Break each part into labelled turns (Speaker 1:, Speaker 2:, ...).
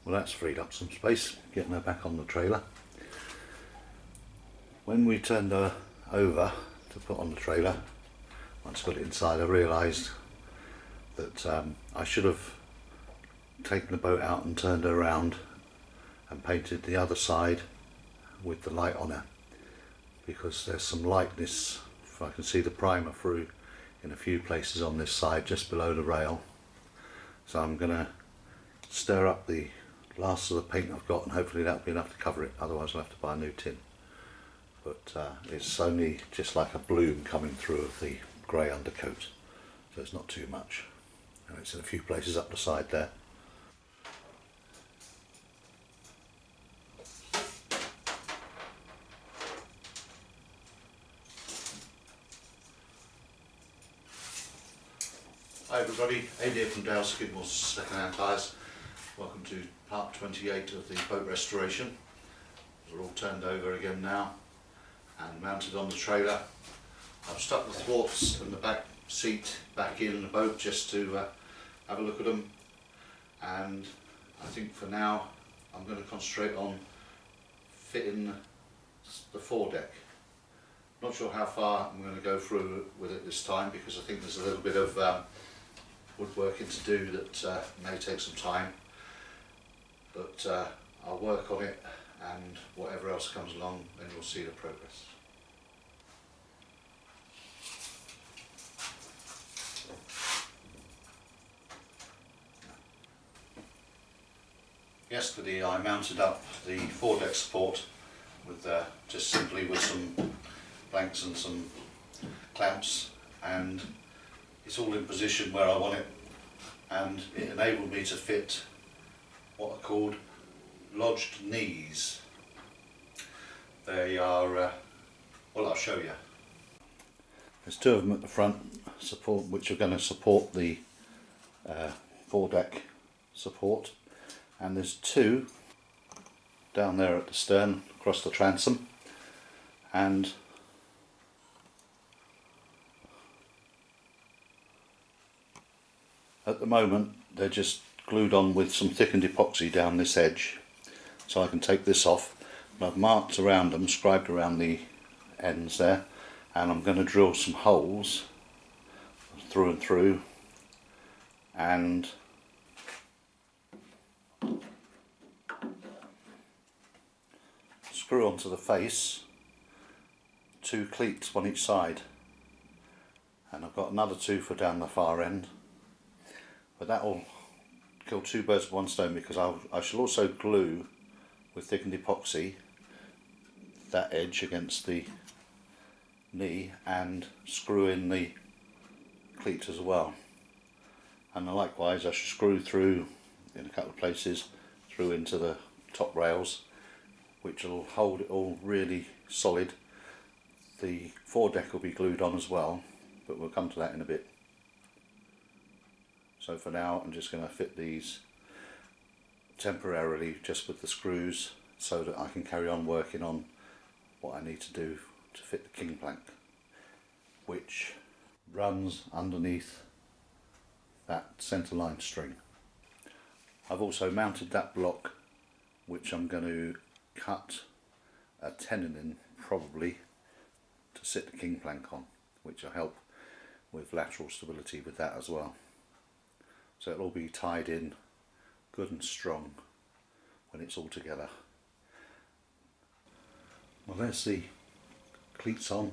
Speaker 1: Well, that's freed up some space, getting her back on the trailer. When we turned her over to put on the trailer, once I got it inside, I realised that I should have taken the boat out and turned her around and painted the other side with the light on her, because there's some lightness, if I can see the primer through in a few places on this side just below the rail. So I'm going to stir up the last of the paint I've got, and hopefully that'll be enough to cover it, otherwise I'll have to buy a new tin. But it's only just like a bloom coming through of the grey undercoat, so it's not too much, and it's in a few places up the side there. Hi everybody, Ed here from Skidmore's Second-Hand Tyres. Welcome to part 28 of the boat restoration. They're all turned over again now and mounted on the trailer. I've stuck the thwarts and the back seat back in the boat just to have a look at them, and I think for now I'm going to concentrate on fitting the foredeck. Not sure how far I'm going to go through with it this time, because I think there's a little bit of woodworking to do that may take some time, but I'll work on it, and whatever else comes along, then you'll see the progress. Yesterday I mounted up the foredeck support with just simply with some blanks and some clamps, and it's all in position where I want it, and it enabled me to fit what are called lodged knees. They are, well, I'll show you. There's two of them at the front, which are going to support the foredeck support, and there's two down there at the stern across the transom, and at the moment they're just glued on with some thickened epoxy down this edge, so I can take this off. And I've marked around them, scribed around the ends there, and I'm going to drill some holes through and through, and screw onto the face two cleats, one each side, and I've got another two for down the far end. But that will kill two birds with one stone, because I shall also glue with thickened epoxy that edge against the knee and screw in the cleat as well. And likewise I shall screw through in a couple of places through into the top rails, which will hold it all really solid. The foredeck will be glued on as well, but we'll come to that in a bit. So for now I'm just going to fit these temporarily just with the screws, so that I can carry on working on what I need to do to fit the king plank, which runs underneath that centre line string. I've also mounted that block, which I'm going to cut a tenon in probably to sit the king plank on, which will help with lateral stability with that as well. So it'll all be tied in good and strong when it's all together. Well, there's the cleats on,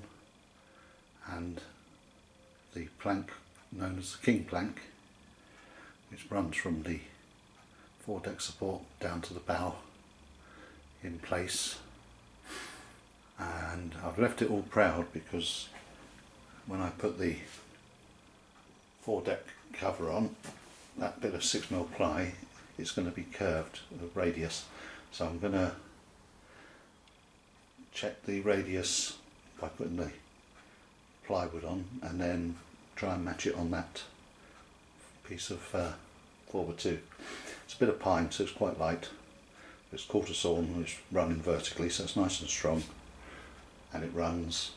Speaker 1: and the plank known as the king plank, which runs from the foredeck support down to the bow in place. And I've left it all proud, because when I put the foredeck cover on, that bit of 6mm ply is going to be curved, the radius, so I'm going to check the radius by putting the plywood on, and then try and match it on that piece of 4x2. It's a bit of pine, so it's quite light. It's quarter sawn and it's running vertically, so it's nice and strong, and it runs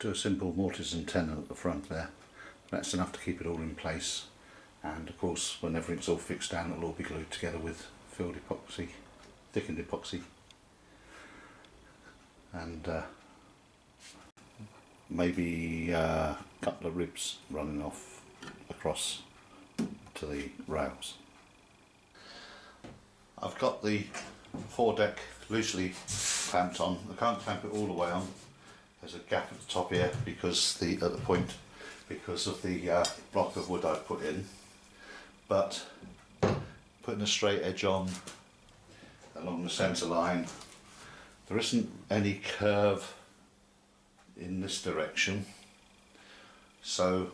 Speaker 1: to a simple mortise and tenon at the front there. That's enough to keep it all in place. And of course, when everything's all fixed down, it'll all be glued together with filled epoxy, thickened epoxy, and maybe a couple of ribs running off across to the rails. I've got the foredeck loosely clamped on. I can't clamp it all the way on. There's a gap at the top here because at the point because of the block of wood I've put in. But putting a straight edge on along the centre line, there isn't any curve in this direction, so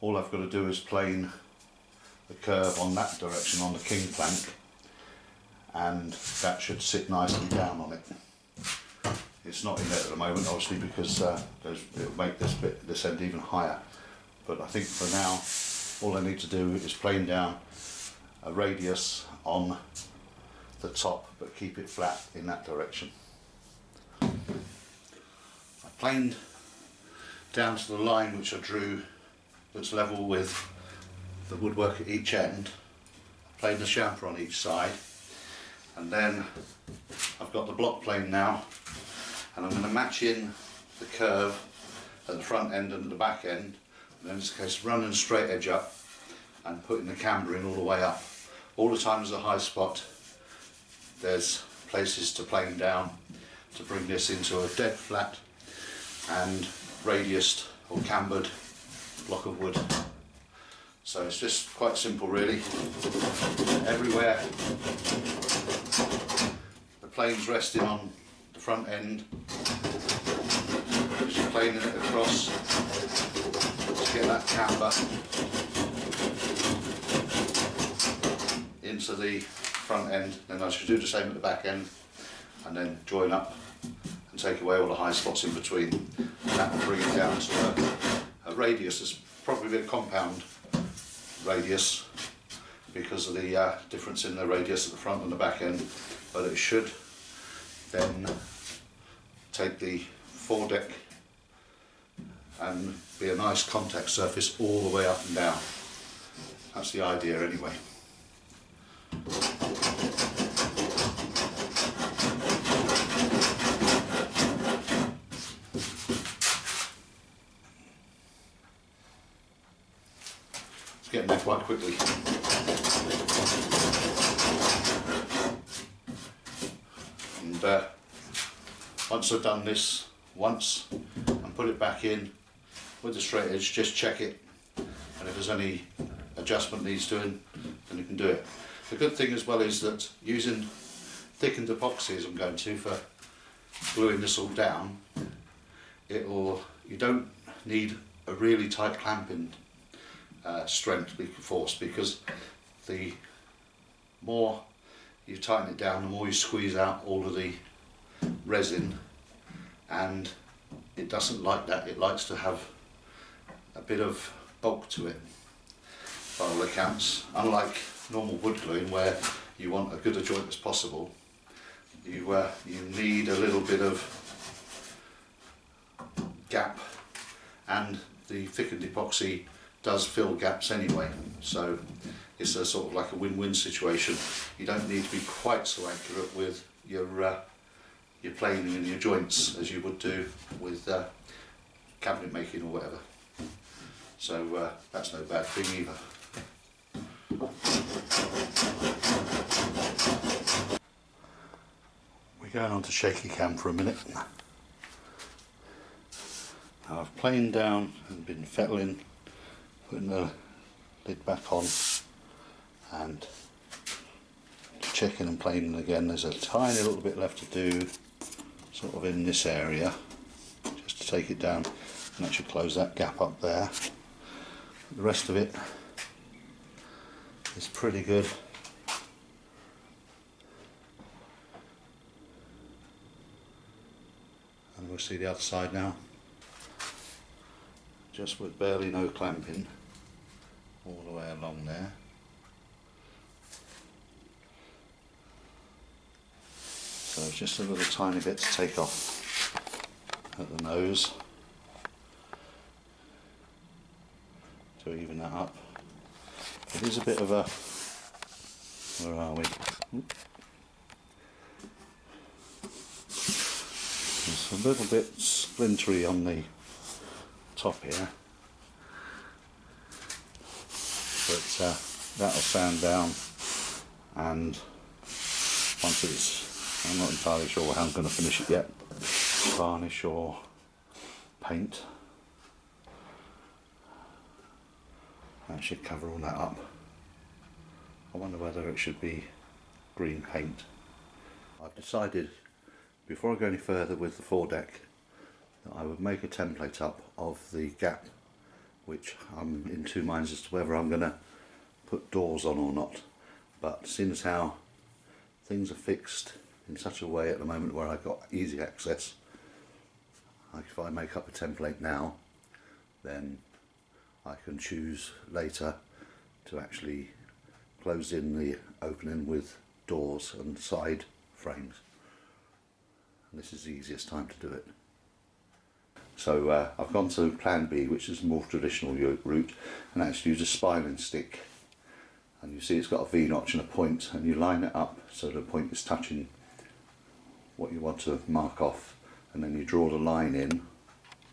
Speaker 1: all I've got to do is plane the curve on that direction on the king plank, and that should sit nicely down on it. It's not in there at the moment, obviously, because it'll make this end even higher, but I think for now all I need to do is plane down a radius on the top but keep it flat in that direction. I planed down to the line which I drew that's level with the woodwork at each end. I planed the chamfer on each side, and then I've got the block plane now, and I'm going to match in the curve at the front end and at the back end, and then it's a case of running a straight edge up and putting the camber in all the way up. All the time there's a high spot, there's places to plane down to bring this into a dead flat and radiused or cambered block of wood. So it's just quite simple really. Everywhere the plane's resting on the front end, just planing it across to get that camber into the front end. Then I should do the same at the back end and then join up and take away all the high spots in between. And that will bring it down to a radius that's probably a compound radius because of the difference in the radius at the front and the back end, but it should then take the foredeck and be a nice contact surface all the way up and down. That's the idea anyway. It's getting there quite quickly. And once I've done this once and put it back in with the straight edge, just check it, and if there's any adjustment needs doing, then you can do it. The good thing as well is that using thickened epoxy as I'm going to for gluing this all down, you don't need a really tight clamping force, because the more you tighten it down, the more you squeeze out all of the resin, and it doesn't like that. It likes to have a bit of bulk to it by all accounts. Unlike normal wood gluing where you want a good a joint as possible, you need a little bit of gap, and the thickened epoxy does fill gaps anyway, so it's a sort of like a win-win situation. You don't need to be quite so accurate with your planing and your joints as you would do with cabinet making or whatever. So that's no bad thing either. We're going on to shaky cam for a minute. Now I've planed down and been fettling, putting the lid back on and checking and planing again. There's a tiny little bit left to do sort of in this area, just to take it down, and that should close that gap up there. The rest of it is pretty good. And we'll see the other side now. Just with barely no clamping all the way along there. So just a little tiny bit to take off at the nose to even that up. It is a bit of a, where are we? It's a little bit splintery on the top here, but that'll sand down, and once it's, I'm not entirely sure how I'm going to finish it yet, varnish or paint. That should cover all that up. I wonder whether it should be green paint. I've decided, before I go any further with the foredeck, that I would make a template up of the gap, which I'm in two minds as to whether I'm going to put doors on or not. But seeing as how things are fixed in such a way at the moment where I've got easy access, if I make up a template now, then I can choose later to actually close in the opening with doors and side frames. And this is the easiest time to do it. So I've gone to plan B, which is a more traditional route, and actually use a spiling stick. And you see it's got a V-notch and a point, and you line it up so the point is touching what you want to mark off, and then you draw the line in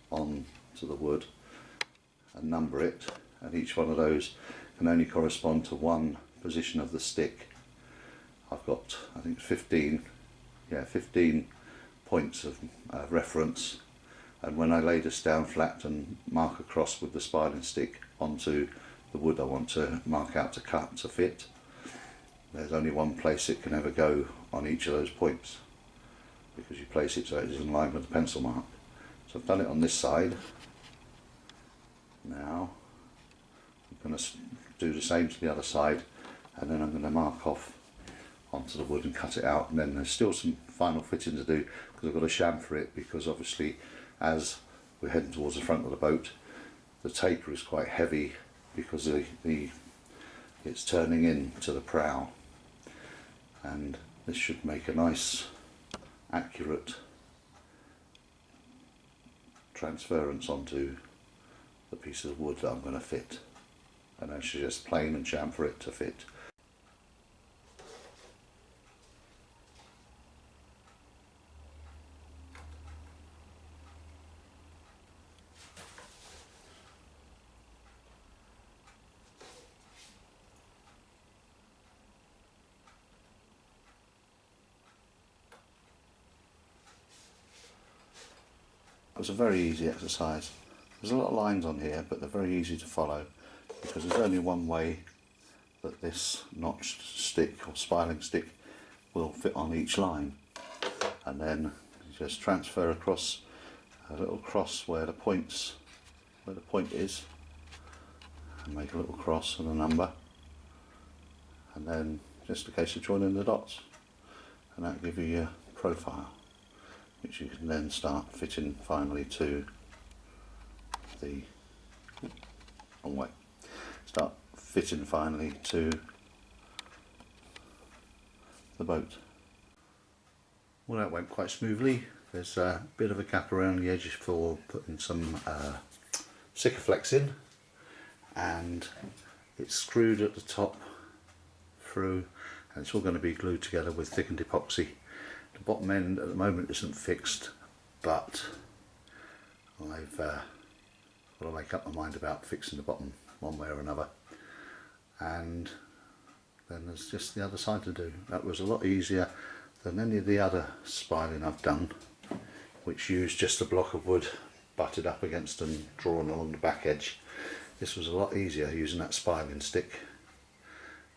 Speaker 1: on to the wood and number it, and each one of those can only correspond to one position of the stick. I've got, I think, 15 points of reference, and when I lay this down flat and mark across with the spiling stick onto the wood I want to mark out to cut to fit, there's only one place it can ever go on each of those points, because you place it so it is in line with the pencil mark. So I've done it on this side. Now I'm going to do the same to the other side, and then I'm going to mark off onto the wood and cut it out, and then there's still some final fitting to do because I've got to chamfer it, because obviously as we're heading towards the front of the boat the taper is quite heavy because it's turning in to the prow, and this should make a nice accurate transference onto the piece of wood that I'm going to fit, and I should just plane and chamfer it to fit. It was a very easy exercise. There's a lot of lines on here, but they're very easy to follow because there's only one way that this notched stick or spiling stick will fit on each line, and then you just transfer across a little cross where the point is, and make a little cross and a number, and then just a case of joining the dots, and that'll give you your profile, which you can then start fitting finally to the wrong way. Start fitting finally to the boat. Well, that went quite smoothly. There's a bit of a gap around the edges for putting some Sikaflex in, and it's screwed at the top through, and it's all going to be glued together with thickened epoxy. The bottom end at the moment isn't fixed, but I've got to make up my mind about fixing the bottom one way or another, and then there's just the other side to do. That was a lot easier than any of the other spiling I've done, which used just a block of wood butted up against and drawn along the back edge. This was a lot easier using that spiling stick,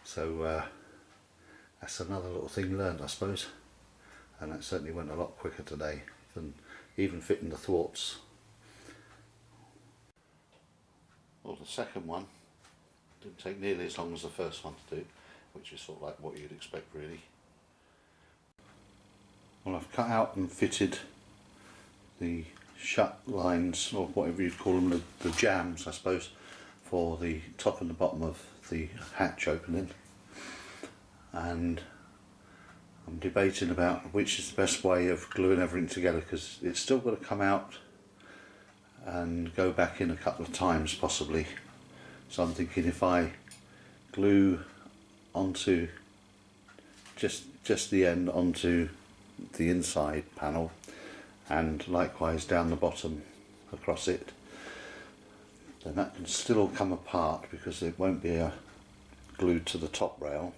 Speaker 1: so that's another little thing learned, I suppose. And that certainly went a lot quicker today than even fitting the thwarts. Well, the second one didn't take nearly as long as the first one to do, which is sort of like what you'd expect really. Well, I've cut out and fitted the shut lines, or whatever you'd call them, the jambs I suppose, for the top and the bottom of the hatch opening, and I'm debating about which is the best way of gluing everything together, because it's still got to come out and go back in a couple of times possibly. So I'm thinking if I glue onto just the end onto the inside panel, and likewise down the bottom across it. Then that can still come apart because it won't be glued to the top rail,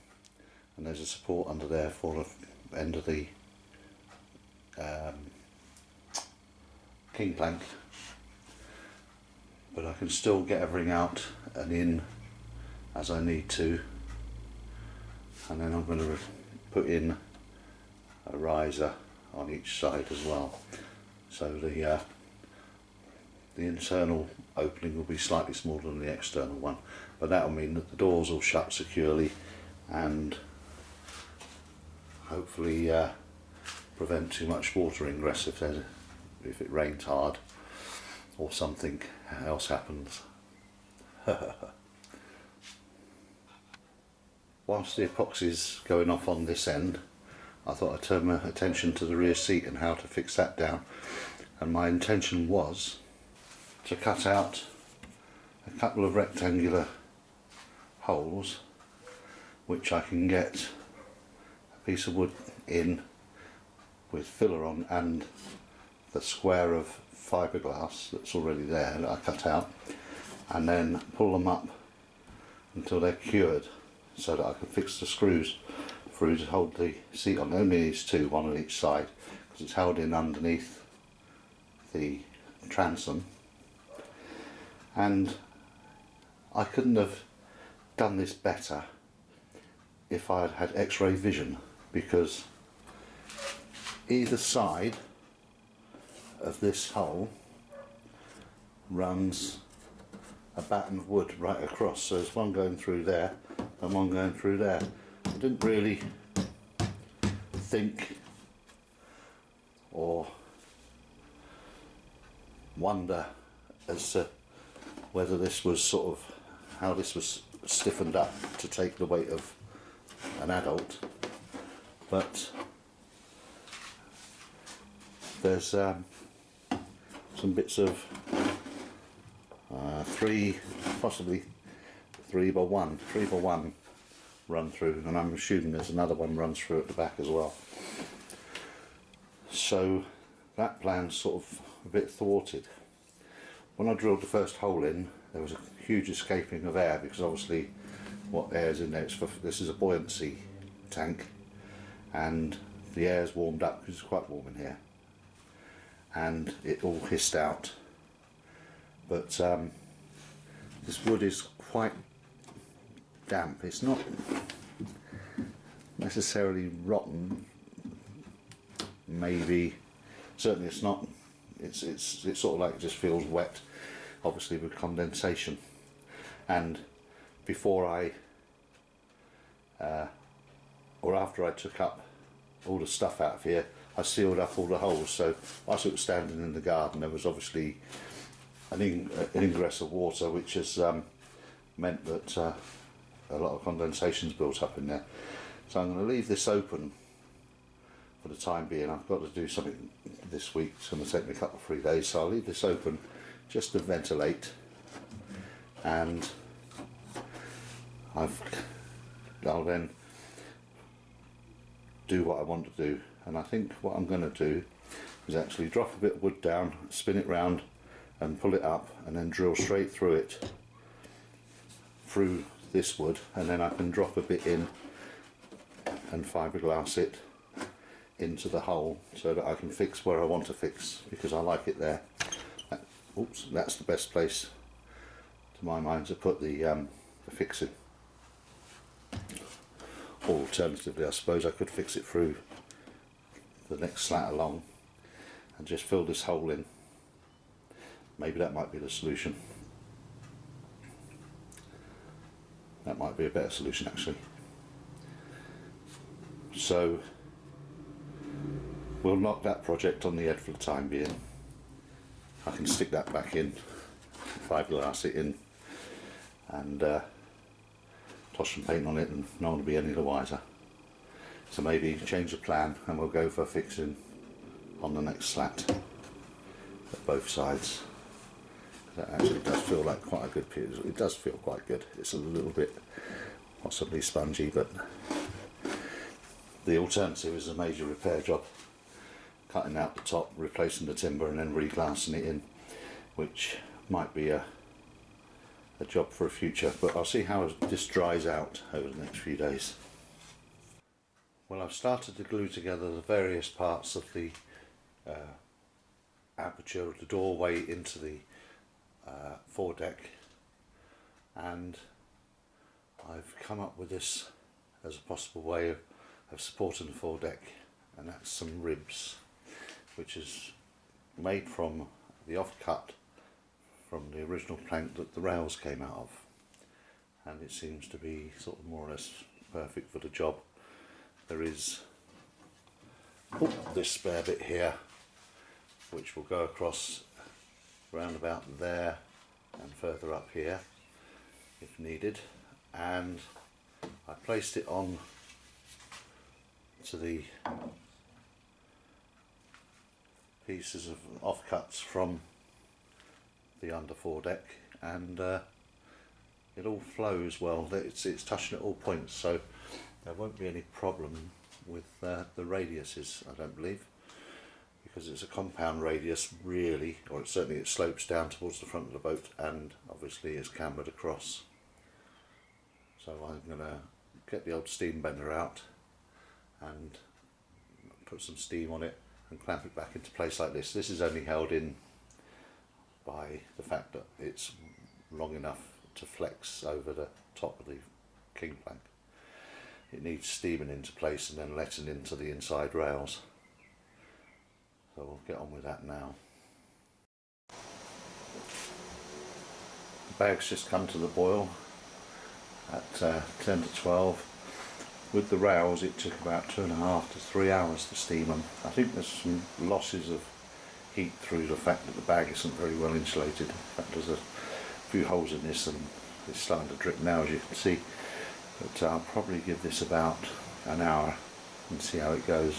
Speaker 1: and there's a support under there for the end of the king plank. But I can still get everything out and in as I need to, and then I'm going to put in a riser on each side as well, so the internal opening will be slightly smaller than the external one, but that will mean that the doors will shut securely and hopefully prevent too much water ingress if it rains hard or something else happens. Whilst the epoxy's going off on this end, I thought I'd turn my attention to the rear seat and how to fix that down. And my intention was to cut out a couple of rectangular holes which I can get a piece of wood in with filler on and the square of fiberglass that's already there that I cut out, and then pull them up until they're cured so that I can fix the screws through to hold the seat on. It only needs two, one on each side, because it's held in underneath the transom. And I couldn't have done this better if I had had x-ray vision, because either side of this hole runs a batten of wood right across, so there's one going through there and one going through there. I didn't really think or wonder as to whether this was sort of how this was stiffened up to take the weight of an adult, but there's some bits of possibly 3x1 run through, and I'm assuming there's another one runs through at the back as well. So that plan's sort of a bit thwarted. When I drilled the first hole in, there was a huge escaping of air, because obviously what air's in there, this is a buoyancy tank, and the air's warmed up because it's quite warm in here, and it all hissed out. But this wood is quite damp. It's not necessarily rotten, maybe, certainly it's not, it's sort of like it just feels wet, obviously with condensation. And before or after I took up all the stuff out of here, I sealed up all the holes, so whilst it was standing in the garden there was obviously an ingress of water, which has meant that a lot of condensation's built up in there. So I'm going to leave this open for the time being. I've got to do something this week, it's going to take me a couple of 3 days, so I'll leave this open just to ventilate, and I'll then do what I want to do. And I think what I'm going to do is actually drop a bit of wood down, spin it round and pull it up, and then drill straight through it, through this wood, and then I can drop a bit in and fiberglass it into the hole so that I can fix where I want to fix, because I like it there. Oops, that's the best place to my mind to put the fixing. Or alternatively, I suppose I could fix it through the next slat along and just fill this hole in. Maybe that might be the solution. That might be a better solution actually. So we'll knock that project on the head for the time being. I can stick that back in, fiberglass it in, and toss some paint on it, and no one will be any the wiser. So maybe change the plan and we'll go for fixing on the next slat at both sides. That actually does feel like quite a good piece. It does feel quite good. It's a little bit possibly spongy, but The alternative is a major repair job, cutting out the top, replacing the timber and then reglassing it in, which might be a job for a future, but I'll see how this dries out over the next few days. Well, I've started to glue together the various parts of the aperture of the doorway into the foredeck, and I've come up with this as a possible way of supporting the foredeck, and that's some ribs, which is made from the offcut from the original plank that the rails came out of, and it seems to be sort of more or less perfect for the job. There is this spare bit here which will go across round about there and further up here if needed, and I placed it on to the pieces of offcuts from the under foredeck, and it all flows well. It's touching at all points, so there won't be any problem with the radiuses, I don't believe, because it's a compound radius really, or it slopes down towards the front of the boat, and obviously it's cambered across. So I'm going to get the old steam bender out and put some steam on it and clamp it back into place like this. This is only held in by the fact that it's long enough to flex over the top of the king plank. It needs steaming into place and then letting into the inside rails. So we'll get on with that now. The bag's just come to the boil at 10 to 12. With the rails it took about 2.5 to 3 hours to steam them. I think there's some losses of heat through the fact that the bag isn't very well insulated. In fact, there's a few holes in this and it's starting to drip now, as you can see. But I'll probably give this about an hour and see how it goes.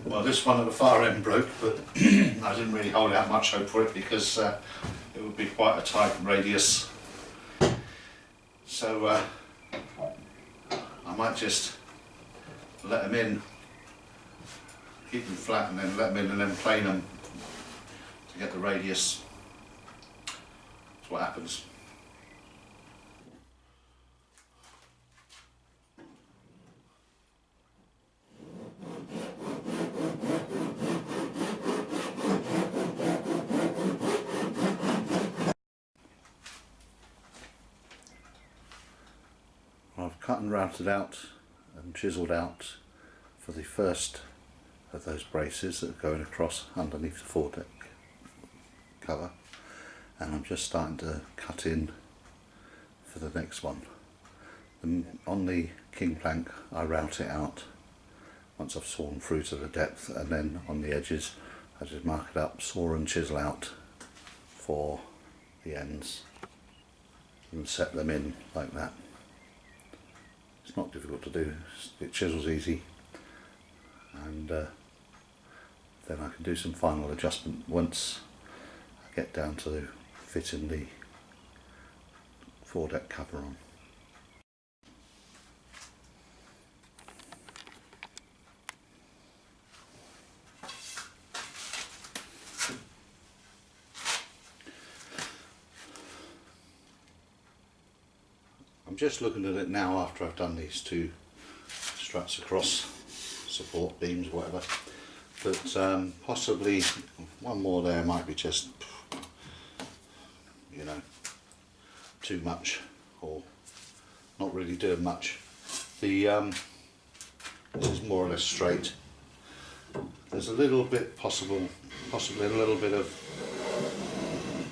Speaker 1: Well, this one at the far end broke, but I didn't really hold out much hope for it because it would be quite a tight radius. So I might just let them in, keep them flat and then let them in and then plane them to get the radius. That's what happens. I've cut and routed out and chiselled out for the first of those braces that are going across underneath the foredeck cover, and I'm just starting to cut in for the next one. On the king plank I route it out once I've sawn through to the depth, and then on the edges I just mark it up, saw and chisel out for the ends and set them in like that. It's not difficult to do, it chisels easy, and then I can do some final adjustment once I get down to fitting the foredeck cover on. I'm just looking at it now after I've done these two struts across, support beams, whatever, but possibly one more there might be just, you know, too much or not really doing much. The this is more or less straight. There's a little bit possibly a little bit of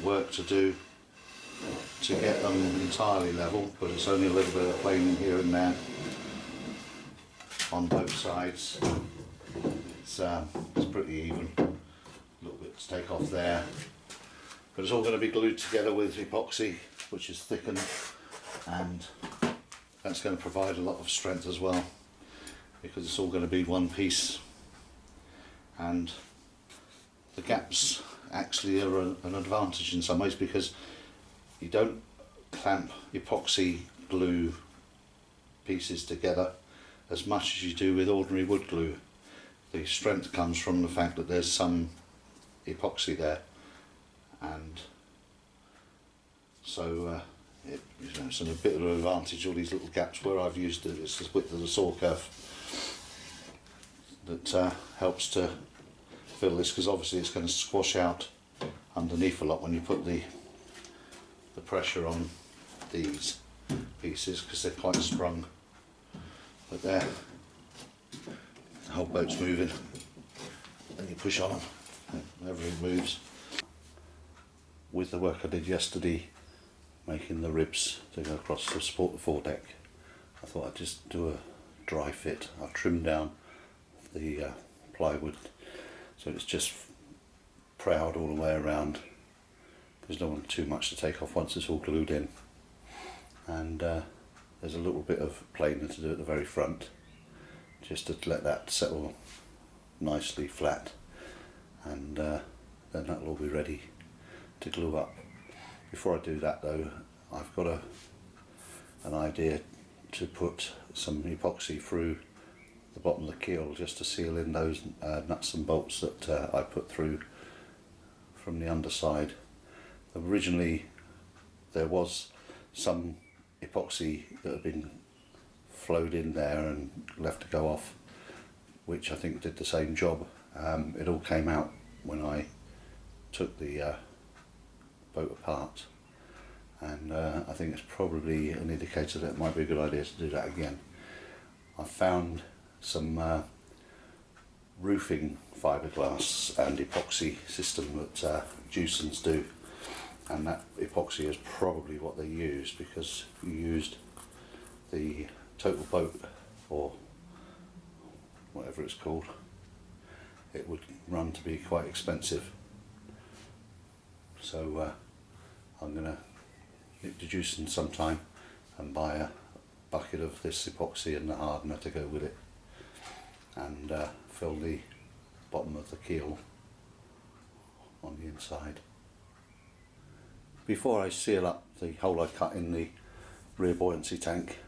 Speaker 1: work to do to get them entirely level, but it's only a little bit of planing here and there on both sides. It's pretty even, a little bit to take off there, but it's all going to be glued together with epoxy, which is thickened, and that's going to provide a lot of strength as well, because it's all going to be one piece, and the gaps actually are an advantage in some ways, because you don't clamp epoxy glue pieces together as much as you do with ordinary wood glue. The strength comes from the fact that there's some epoxy there, and so it's a bit of an advantage, all these little gaps where I've used it. It's the width of the saw curve that helps to fill this, because obviously it's going to squash out underneath a lot when you put the pressure on these pieces, because they're quite sprung. But there, the whole boat's moving, and you push on them, everything moves. With the work I did yesterday, making the ribs to go across to support the foredeck, I thought I'd just do a dry fit. I've trimmed down the plywood so it's just proud all the way around, because I don't want too much to take off once it's all glued in. And there's a little bit of planing to do at the very front, just to let that settle nicely flat, and then that'll all be ready to glue up. Before I do that though, I've got an idea to put some epoxy through the bottom of the keel, just to seal in those nuts and bolts that I put through from the underside. Originally there was some epoxy that had been flowed in there and left to go off, which I think did the same job. It all came out when I took the boat apart, and I think it's probably an indicator that it might be a good idea to do that again. I found some roofing fiberglass and epoxy system that Jewsons do, and that epoxy is probably what they used, because if you used the total boat or whatever it's called, it would run to be quite expensive. So I'm going to nip to Jewsons sometime and buy a bucket of this epoxy and the hardener to go with it, and fill the bottom of the keel on the inside. Before I seal up the hole I cut in the rear buoyancy tank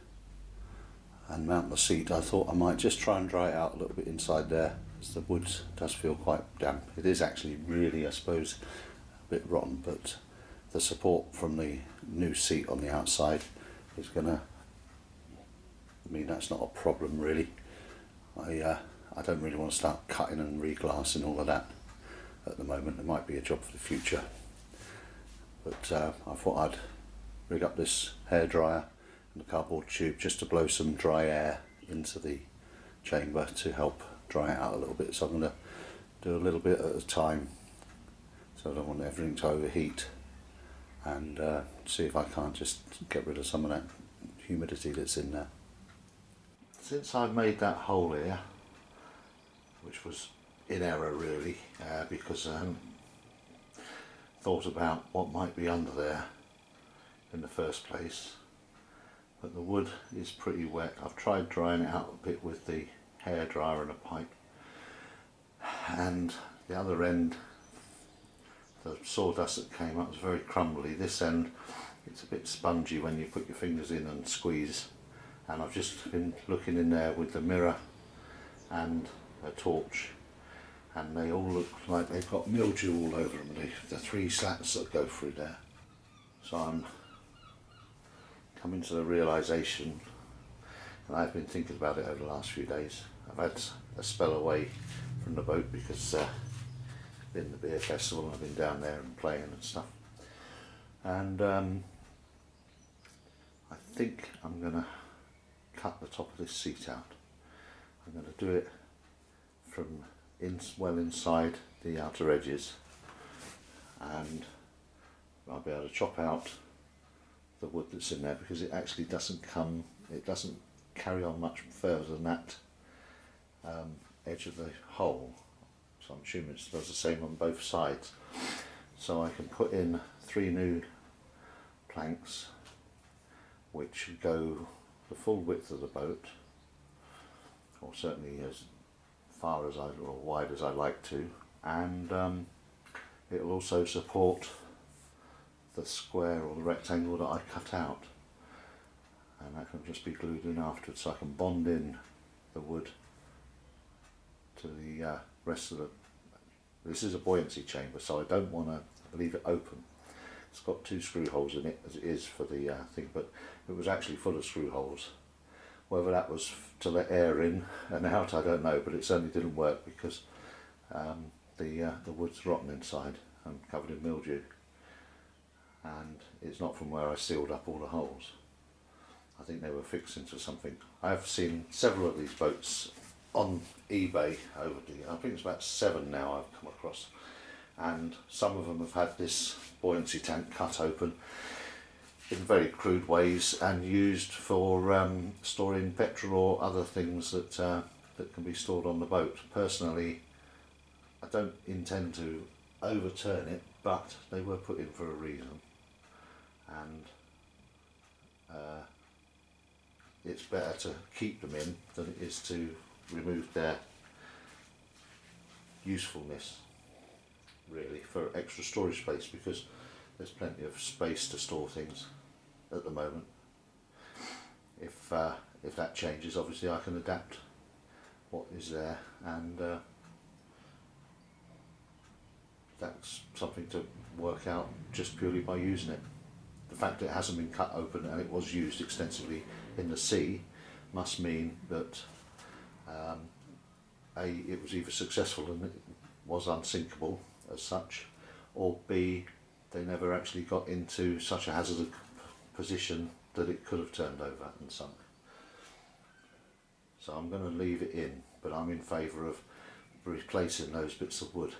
Speaker 1: and mount the seat, I thought I might just try and dry it out a little bit inside there, as the wood does feel quite damp. It is actually really, I suppose, a bit rotten, but the support from the new seat on the outside is going to mean that's not a problem really. I don't really want to start cutting and reglassing all of that at the moment. It might be a job for the future, but I thought I'd rig up this hairdryer and the cardboard tube just to blow some dry air into the chamber to help dry it out a little bit. So I'm going to do a little bit at a time, so I don't want everything to overheat, and see if I can't just get rid of some of that humidity that's in there. Since I've made that hole here, which was in error really, because I hadn't thought about what might be under there in the first place, but the wood is pretty wet. I've tried drying it out a bit with the hairdryer and a pipe, and the other end, the sawdust that came up was very crumbly. This end, it's a bit spongy when you put your fingers in and squeeze, and I've just been looking in there with the mirror and a torch, and they all look like they've got mildew all over them, the three slats that go through there. So I'm coming to the realisation, and I've been thinking about it over the last few days. I've had a spell away from the boat because I've been at the beer festival and I've been down there and playing and stuff, and I think I'm going to cut the top of this seat out. I'm going to do it from well inside the outer edges, and I'll be able to chop out the wood that's in there, because it actually doesn't carry on much further than that edge of the hole. So I'm assuming it does the same on both sides. So I can put in 3 new planks which go the full width of the boat, or certainly as far as or wide as I like to, and it will also support the square or the rectangle that I cut out, and that can just be glued in afterwards, so I can bond in the wood to the rest of the. This is a buoyancy chamber, so I don't want to leave it open. It's got 2 screw holes in it as it is for the thing, but it was actually full of screw holes. Whether that was to let air in and out, I don't know, but it certainly didn't work, because the wood's rotten inside and covered in mildew, and it's not from where I sealed up all the holes. I think they were fixed into something. I've seen several of these boats on eBay over the, I think it's about 7 now I've come across, and some of them have had this buoyancy tank cut open in very crude ways and used for storing petrol or other things that that can be stored on the boat. Personally, I don't intend to overturn it, but they were put in for a reason, and it's better to keep them in than it is to remove their usefulness, really, for extra storage space, because there's plenty of space to store things at the moment. If that changes, obviously I can adapt what is there, and that's something to work out just purely by using it. The fact that it hasn't been cut open and it was used extensively in the sea must mean that A, it was either successful and it was unsinkable as such, or B, they never actually got into such a hazardous position that it could have turned over and sunk. So I'm going to leave it in, but I'm in favour of replacing those bits of wood.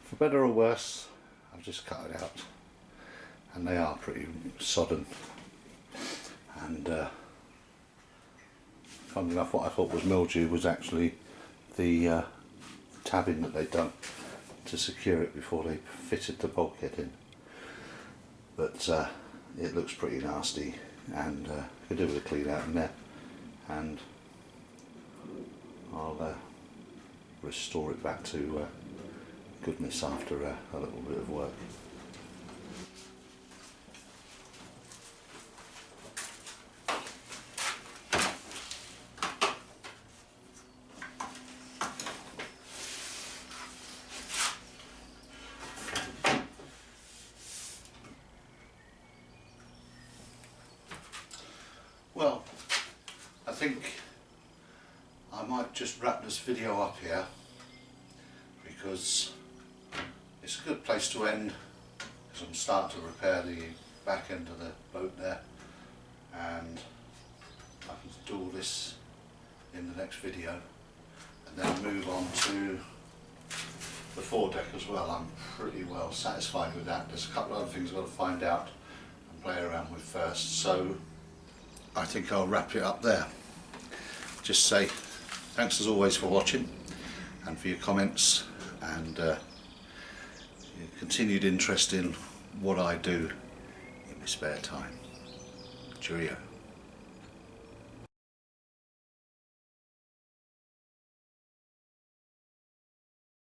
Speaker 1: For better or worse, I've just cut it out, and they are pretty sodden, and Funnily enough, what I thought was mildew was actually the tabbing that they'd done to secure it before they fitted the bulkhead in. But it looks pretty nasty, and could do with a clean out in there, and I'll restore it back to goodness after a little bit of work. Well, I think I might just wrap this video up here, because it's a good place to end, because I'm starting to repair the back end of the boat there, and I can do all this in the next video and then move on to the foredeck as well. I'm pretty well satisfied with that. There's a couple of other things I've got to find out and play around with first, so I think I'll wrap it up there. Just say thanks as always for watching and for your comments and your continued interest in what I do in my spare time. Cheerio.